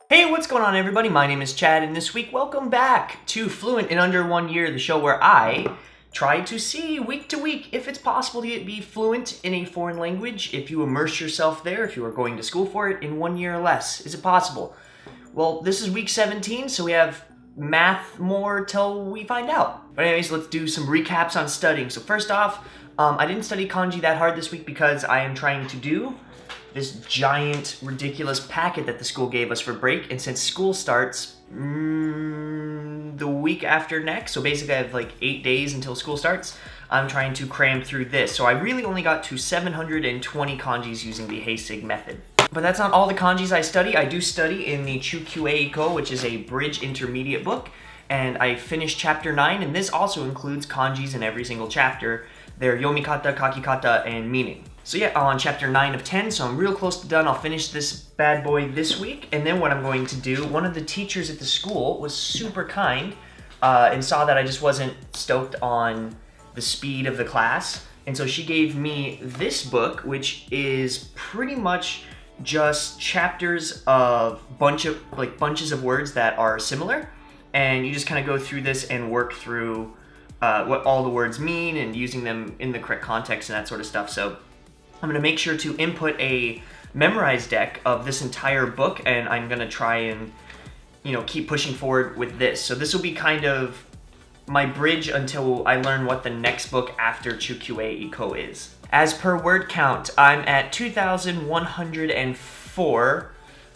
Hey, what's going on everybody? My name is Chad, and this week, welcome back to Fluent in Under 1 Year, the show where I try to see week to week if it's possible to be fluent in a foreign language, if you immerse yourself there, if you are going to school for it in 1 year or less. Is it possible? Well, this is week 17, so we have math more till we find out. But anyways, let's do some recaps on studying. So first off, I didn't study kanji that hard this week because I am trying to do this giant, ridiculous packet that the school gave us for break, and since school starts the week after next, so basically I have like 8 days until school starts, I'm trying to cram through this. So I really only got to 720 kanjis using the Heisig method. But that's not all the kanjis I study. I do study in the FIUOY, which is a bridge intermediate book, and I finished chapter 9, and this also includes kanjis in every single chapter. They're yomikata, kakikata, and meaning. So yeah, I'm on chapter 9 of 10, so I'm real close to done. I'll finish this bad boy this week, and then what I'm going to do, one of the teachers at the school was super kind and saw that I just wasn't stoked on the speed of the class, and so she gave me this book, which is pretty much just chapters of bunches of words that are similar, and you just kind of go through this and work through what all the words mean and using them in the correct context and that sort of stuff. So I'm going to make sure to input a memorized deck of this entire book, and I'm going to try and, keep pushing forward with this. So this will be kind of my bridge until I learn what the next book after FIUOY is. As per word count, I'm at 2,104,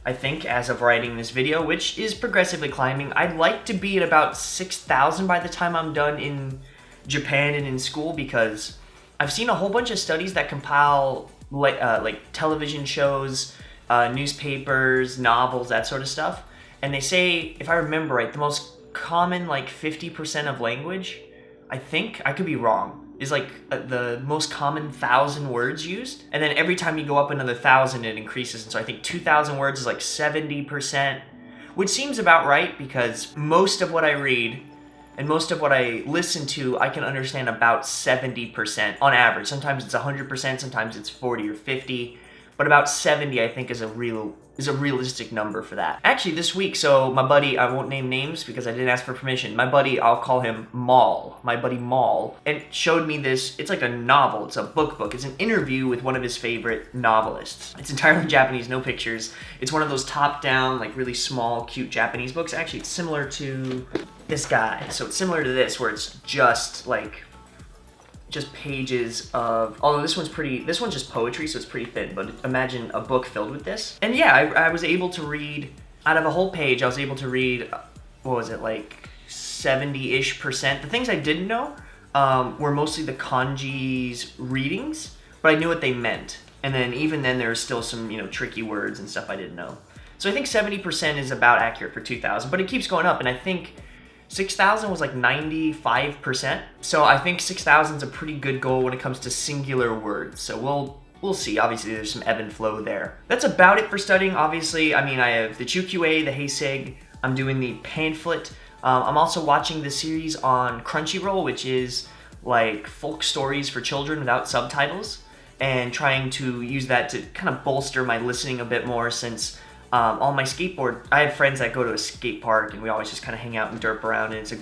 I think, as of writing this video, which is progressively climbing. I'd like to be at about 6,000 by the time I'm done in Japan and in school, because I've seen a whole bunch of studies that compile like television shows, newspapers, novels, that sort of stuff. And they say, if I remember right, the most common 50% of language, I think, I could be wrong, is the most common 1,000 words used. And then every time you go up another 1,000, it increases. And so I think 2,000 words is 70%, which seems about right, because most of what I read and most of what I listen to, I can understand about 70% on average. Sometimes it's 100%, sometimes it's 40 or 50, but about 70 I think is a realistic number for that. Actually this week, so my buddy, I won't name names because I didn't ask for permission, my buddy, I'll call him Maul, my buddy Maul, and showed me this. It's like a novel, it's a book. It's an interview with one of his favorite novelists. It's entirely Japanese, no pictures. It's one of those top-down, really small, cute Japanese books. Actually, it's similar to this guy. So it's similar to this, where it's just pages of, although this one's just poetry, so it's pretty thin, but imagine a book filled with this. And yeah, I was able to read, out of a whole page, I was able to read, 70-ish%. The things I didn't know were mostly the kanji's readings, but I knew what they meant. And then even then there was still some, tricky words and stuff I didn't know. So I think 70% is about accurate for 2,000, but it keeps going up, and I think 6,000 was 95%. So I think 6,000 is a pretty good goal when it comes to singular words. So we'll see. Obviously, there's some ebb and flow there. That's about it for studying. Obviously, I have the FIUOY, the Heisig. I'm doing the pamphlet. I'm also watching the series on Crunchyroll, which is folk stories for children without subtitles, and trying to use that to kind of bolster my listening a bit more, since on my skateboard, I have friends that go to a skate park, and we always just kind of hang out and derp around, and it's a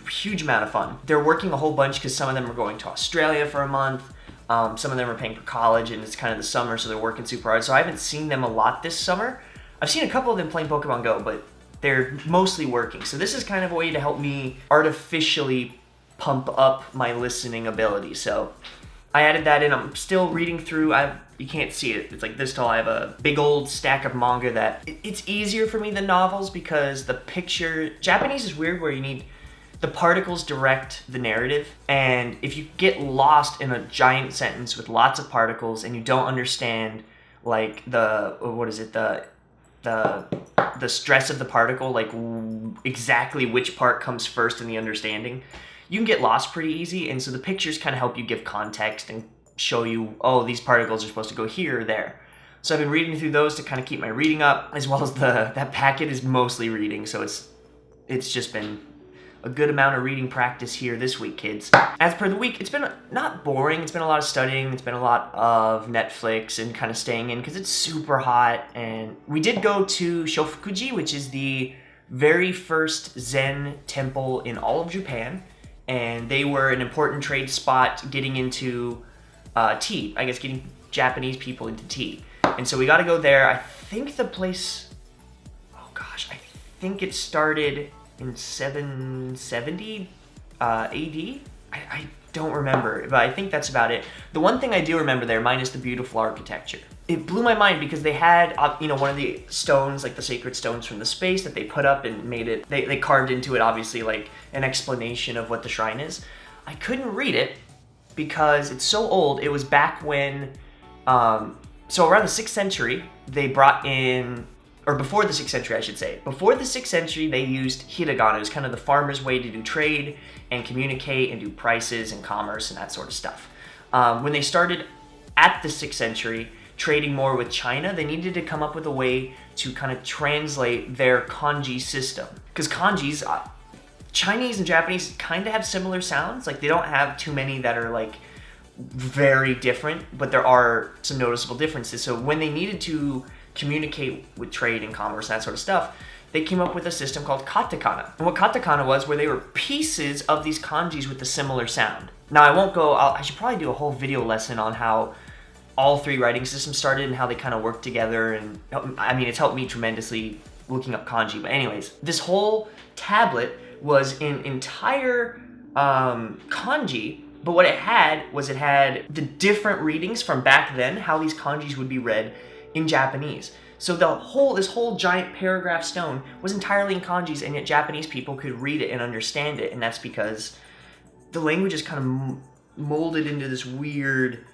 huge amount of fun. They're working a whole bunch because some of them are going to Australia for a month, some of them are paying for college, and it's kind of the summer, so they're working super hard. So I haven't seen them a lot this summer. I've seen a couple of them playing Pokemon Go, but they're mostly working. So this is kind of a way to help me artificially pump up my listening ability. So I added that in. I'm still reading through. You can't see it. It's this tall. I have a big old stack of manga that it's easier for me than novels, because the picture, Japanese is weird where you need the particles direct the narrative, and if you get lost in a giant sentence with lots of particles and you don't understand the stress of the particle, exactly which part comes first in the understanding, you can get lost pretty easy. And so the pictures kind of help you give context and show you, oh, these particles are supposed to go here or there. So I've been reading through those to kind of keep my reading up, as well as that packet is mostly reading, so it's just been a good amount of reading practice here this week, kids. As per the week, it's been not boring. It's been a lot of studying. It's been a lot of Netflix and kind of staying in because it's super hot. And we did go to Shofukuji, which is the very first Zen temple in all of Japan. And they were an important trade spot getting into tea. I guess getting Japanese people into tea. And so we got to go there. I think the place, oh gosh, I think it started in 770 AD. I don't remember, but I think that's about it. The one thing I do remember there, minus the beautiful architecture, it blew my mind because they had, one of the stones, like the sacred stones from the space that they put up and made it, they carved into it, obviously, like an explanation of what the shrine is. I couldn't read it because it's so old. It was back when, so around the 6th century, they brought in, or before the 6th century, I should say. Before the 6th century, they used hiragana. It was kind of the farmer's way to do trade and communicate and do prices and commerce and that sort of stuff. When they started at the 6th century, trading more with China, they needed to come up with a way to kind of translate their kanji system. Because kanjis, Chinese and Japanese kind of have similar sounds. Like, they don't have too many that are like very different, but there are some noticeable differences. So when they needed to communicate with trade and commerce and that sort of stuff, they came up with a system called katakana. And what katakana was, where they were pieces of these kanjis with a similar sound. Now I won't go, I should probably do a whole video lesson on how all three writing systems started and how they kind of work together. And I mean, it's helped me tremendously looking up kanji. But anyways, this whole tablet was in entire kanji. But what it had was it had the different readings from back then, how these kanjis would be read in Japanese. So this whole giant paragraph stone was entirely in kanjis, and yet Japanese people could read it and understand it. And that's because the language is kind of molded into this weird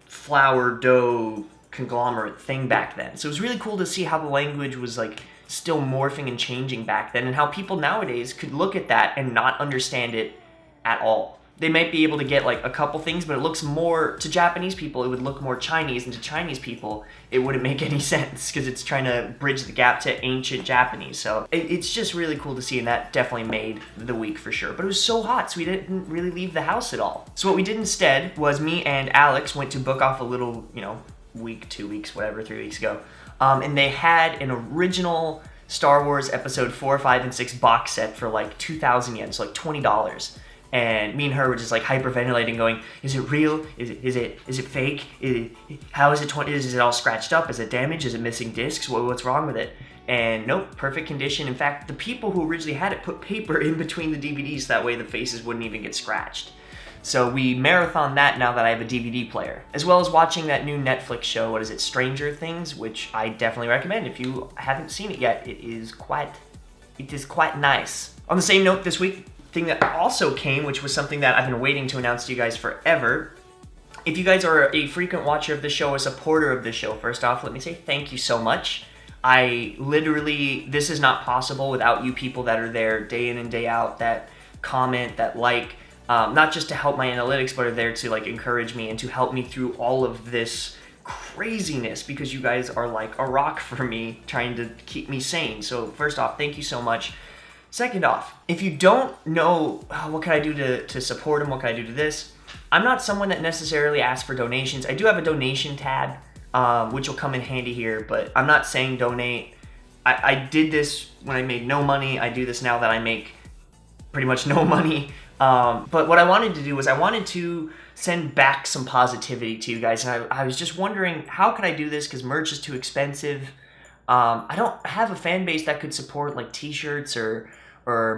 flour dough conglomerate thing back then. So it was really cool to see how the language was like still morphing and changing back then, and how people nowadays could look at that and not understand it at all. They might be able to get like a couple things, but it looks more, to Japanese people, it would look more Chinese, and to Chinese people, it wouldn't make any sense because it's trying to bridge the gap to ancient Japanese. So it's just really cool to see, and that definitely made the week for sure. But it was so hot, so we didn't really leave the house at all. So what we did instead was me and Alex went to book off a little, week, 2 weeks, whatever, 3 weeks ago. And they had an original Star Wars episode 4, 5, and 6 box set for like 2,000 yen, so like $20. And me and her were just like hyperventilating, going, "Is it real? Is it fake? How is it? Is it all scratched up? Is it damaged? Is it missing discs? What's wrong with it?" And nope, perfect condition. In fact, the people who originally had it put paper in between the DVDs, that way the faces wouldn't even get scratched. So we marathon that now that I have a DVD player, as well as watching that new Netflix show. What is it? Stranger Things, which I definitely recommend if you haven't seen it yet. It is quite nice. On the same note, this week, thing that also came, which was something that I've been waiting to announce to you guys forever. If you guys are a frequent watcher of the show, a supporter of the show, first off, let me say thank you so much. This is not possible without you people that are there day in and day out, that comment, that like, not just to help my analytics, but are there to like encourage me and to help me through all of this craziness, because you guys are like a rock for me, trying to keep me sane. So first off, thank you so much. Second off, if you don't know, what can I do to support him, what can I do to this? I'm not someone that necessarily asks for donations. I do have a donation tab, which will come in handy here, but I'm not saying donate. I did this when I made no money. I do this now that I make pretty much no money. But what I wanted to do was I wanted to send back some positivity to you guys. And I was just wondering, how could I do this? Because merch is too expensive. I don't have a fan base that could support like t-shirts or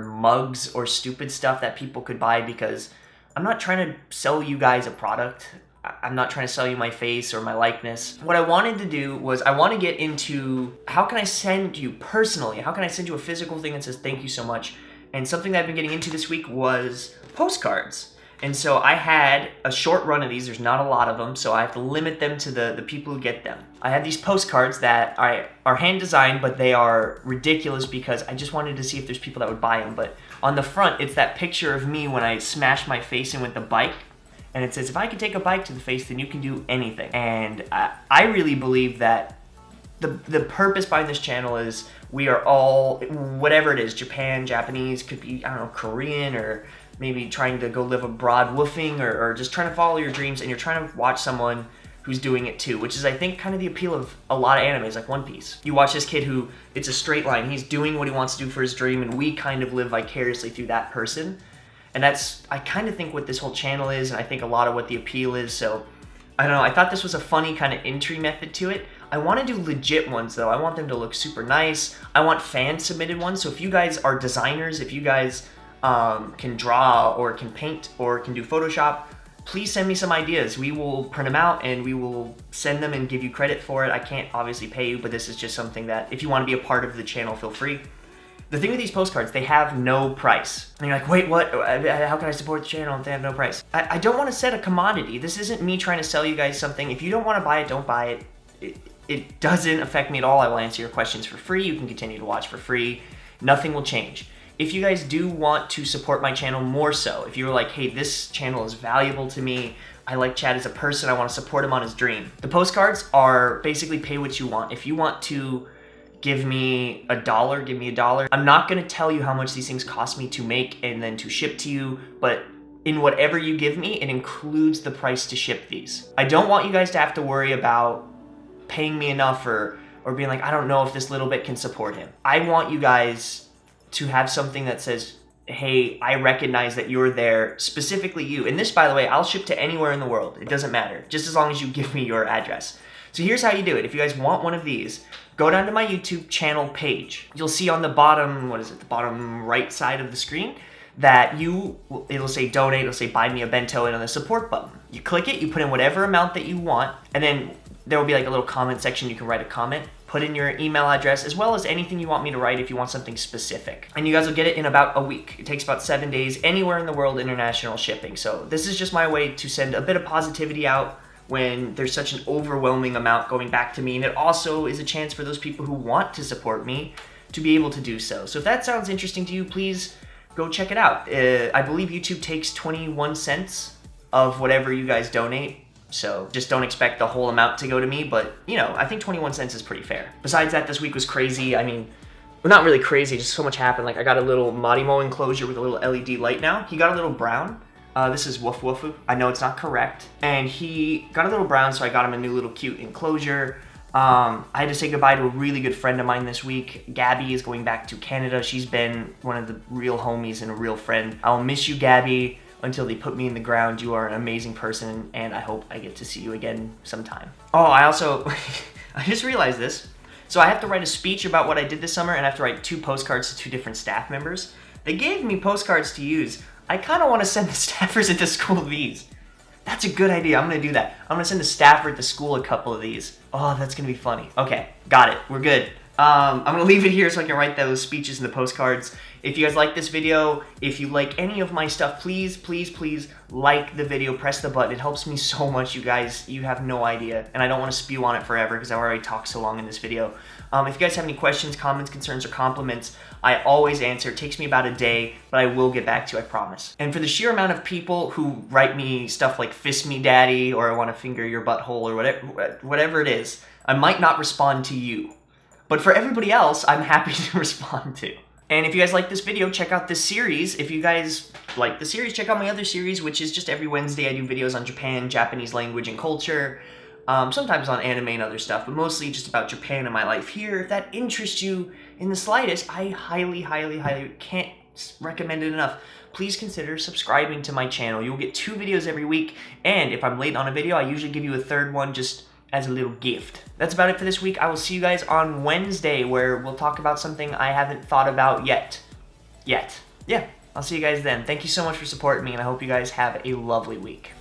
mugs or stupid stuff that people could buy, because I'm not trying to sell you guys a product. I'm not trying to sell you my face or my likeness. What I wanted to do was I want to get into, how can I send you personally? How can I send you a physical thing that says thank you so much? And something that I've been getting into this week was postcards. And so I had a short run of these. There's not a lot of them, so I have to limit them to the people who get them. I have these postcards that are hand designed, but they are ridiculous because I just wanted to see if there's people that would buy them. But on the front, it's that picture of me when I smashed my face in with the bike. And it says, if I can take a bike to the face, then you can do anything. And I really believe that the purpose behind this channel is We are all, whatever it is, Japan, Japanese, could be, I don't know, Korean, or maybe trying to go live abroad woofing, or just trying to follow your dreams, and you're trying to watch someone who's doing it too, which is, I think, kind of the appeal of a lot of animes, like One Piece. You watch this kid who, it's a straight line, he's doing what he wants to do for his dream, and we kind of live vicariously through that person. And that's, I kind of think, what this whole channel is, and I think a lot of what the appeal is. So I don't know, I thought this was a funny kind of entry method to it. I want to do legit ones though. I want them to look super nice. I want fan submitted ones. So if you guys are designers, if you guys can draw or can paint or can do Photoshop, please send me some ideas. We will print them out and we will send them and give you credit for it. I can't obviously pay you, but this is just something that if you want to be a part of the channel, feel free. The thing with these postcards, they have no price. And you're like, wait, what? How can I support the channel if they have no price? I don't want to set a commodity. This isn't me trying to sell you guys something. If you don't want to buy it, don't buy it. It doesn't affect me at all. I will answer your questions for free. You can continue to watch for free. Nothing will change. If you guys do want to support my channel more so, if you're like, hey, this channel is valuable to me, I like Chad as a person, I want to support him on his dream. The postcards are basically pay what you want. If you want to give me $1, give me $1. I'm not going to tell you how much these things cost me to make and then to ship to you, but in whatever you give me, it includes the price to ship these. I don't want you guys to have to worry about paying me enough or being like, I don't know if this little bit can support him. I want you guys to have something that says, hey, I recognize that you're there, specifically you. And this, by the way, I'll ship to anywhere in the world. It doesn't matter, just as long as you give me your address. So here's how you do it. If you guys want one of these, go down to my YouTube channel page. You'll see on the bottom, what is it, the bottom right side of the screen, that it'll say donate, it'll say buy me a bento, and on the support button. You click it, you put in whatever amount that you want, and then there will be like a little comment section. You can write a comment, put in your email address, as well as anything you want me to write if you want something specific. And you guys will get it in about a week. It takes about 7 days, anywhere in the world, international shipping. So this is just my way to send a bit of positivity out when there's such an overwhelming amount going back to me. And it also is a chance for those people who want to support me to be able to do so. So if that sounds interesting to you, please go check it out. I believe YouTube takes 21 cents of whatever you guys donate. So just don't expect the whole amount to go to me, but you know, I think 21 cents is pretty fair. Besides that, this week was crazy. I mean, well, not really crazy, just so much happened. Like I got a little Marimo enclosure with a little LED light now. He got a little brown. This is Woof Woofu. I know it's not correct. And he got a little brown, so I got him a new little cute enclosure. I had to say goodbye to a really good friend of mine this week. Gabby is going back to Canada. She's been one of the real homies and a real friend. I'll miss you, Gabby, until they put me in the ground. You are an amazing person, and I hope I get to see you again sometime. Oh, I also, I just realized this. So I have to write a speech about what I did this summer, and I have to write 2 postcards to 2 different staff members. They gave me postcards to use. I kind of want to send the staffers at the school these. That's a good idea. I'm going to do that. I'm going to send the staffer at the school a couple of these. Oh, that's going to be funny. Okay, got it. We're good. I'm going to leave it here so I can write those speeches and the postcards. If you guys like this video, if you like any of my stuff, please, please, please like the video, press the button. It helps me so much, you guys. You have no idea. And I don't want to spew on it forever because I've already talked so long in this video. If you guys have any questions, comments, concerns, or compliments, I always answer. It takes me about a day, but I will get back to you, I promise. And for the sheer amount of people who write me stuff like fist me daddy, or I want to finger your butthole, or whatever it is, I might not respond to you. But for everybody else, I'm happy to respond to. And if you guys like this video, check out this series. If you guys like the series, check out my other series, which is just every Wednesday I do videos on Japan, Japanese language and culture. Sometimes on anime and other stuff, but mostly just about Japan and my life here. If that interests you in the slightest, I highly, highly, highly can't recommend it enough. Please consider subscribing to my channel. You'll get 2 videos every week, and if I'm late on a video, I usually give you a 3rd one just as a little gift. That's about it for this week. I will see you guys on Wednesday, where we'll talk about something I haven't thought about yet. Yeah, I'll see you guys then. Thank you so much for supporting me, and I hope you guys have a lovely week.